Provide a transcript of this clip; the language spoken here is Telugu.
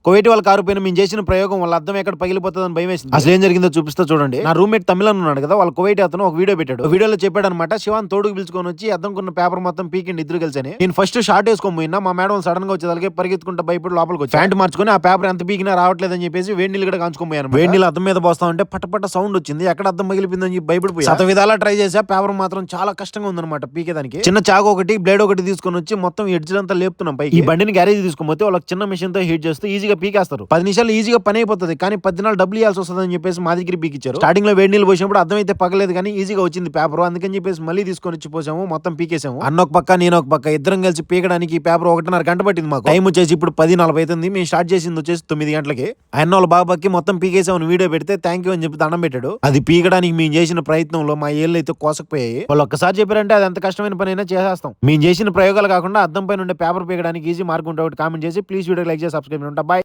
కువైట్ వాళ్ళ కారు పైన మేము చేసిన ప్రయోగం వాళ్ళ అర్థం ఎక్కడ పగిలిపోతుందని భయం వేసింది. అసలు ఏం జరిగిందో చూపిస్తా చూడండి. నా రూమ్మేట్ తమిళన్ ఉన్నాడు కదా, వాళ్ళ కువైట్ అతను ఒక వీడియో పెట్టాడు. వీడియోలో చెప్పాడు అనమాట, శివాన్ తోడుకు పిలుచుకొని వచ్చి అద్దంకున్న పేపర్ మొత్తం పీకిండి ఇద్దరు కలిసి. నేను ఫస్ట్ షార్ట్ వేసుకొని పోయినా, మా మేడం సడన్ గా వచ్చేదానికి పరిగెత్తుకుంటా భయపడి లోపలికి వచ్చి ప్యాంట్ మార్చుకొని ఆ పేపర్ ఎంత పీకినా రావట్లేదని చెప్పేసి వేడి నీళ్ళు కూడా కాంచుకొని పోయాను. వేడి నీళ్ళు అద్దం మీద పోస్తా ఉంటే పట్టపట్ట సౌండ్ వచ్చింది, ఎక్కడ అద్దం పగిలిపోయిందని చెప్పి భయపడిపోయి శత విధాలా ట్రై చేసా. పేపర్ మాత్రం చాలా కష్టంగా ఉందన్నమాట పీకేదానికి. చిన్న చాకు ఒకటి బ్లేడ్ ఒకటి తీసుకొని వచ్చి మొత్తం ఎడ్జ్ అంతా లేపుతున్నాం పైకి. ఈ బండిని గ్యారేజ్ తీసుకుపోతే వాళ్ళకి చిన్న మిషన్ తో హీట్ చేస్తూ ఈజీగా పీకేస్తారు. 10 నిమిషాలు ఈజీగా పని అయిపోతుంది, కానీ 10 దినాలు డబ్బులు ఇవ్వాల్సి వస్తుంది అని చెప్పేసి మా దగ్గర పీకిచ్చారు. స్టార్టింగ్ లో వేడి నీళ్ళు పోసినప్పుడు అర్థం అయితే పగలేదు, కానీ ఈజీగా వచ్చింది పేపర్. అందుకని చెప్పేసి మళ్ళీ తీసుకొని వచ్చి పోసాము, మొత్తం పీకేసాము. అన్న ఒక పక్క నేను ఒక పక్క ఇద్దరం కలిసి పీకడానికి ఈ పేపర్ 1.5 గంట పట్టింది మాకు. టైం వచ్చేసి ఇప్పుడు 10:40 అవుతుంది. మేము స్టార్ట్ చేసింది వచ్చేసి 9 గంటలకి. అన్న వాళ్ళ బాబాకి మొత్తం పీకేసామని వీడియో పెడితే థ్యాంక్ యూ అని చెప్పి దండం పెట్టాడు. అది పీకడానికి మేము చేసిన ప్రయత్నంలో మా ఏళ్ళు అయితే కోసకపోయాయి. వాళ్ళు ఒక్కసారి చెప్పారంటే అది ఎంత కష్టమైన పని అయినా చేసేస్తాం. మేము చేసిన ప్రయోగాలు కాకుండా అద్దం పైన ఉండే పేపర్ పీకడానికి ఈజీ మార్గం ఉంటే ఒకటి కామెంట్ చేసి ప్లీజ్ వీడియో లైక్ చేసి సబ్స్క్రైబ్ ఉంటా. బాయ్.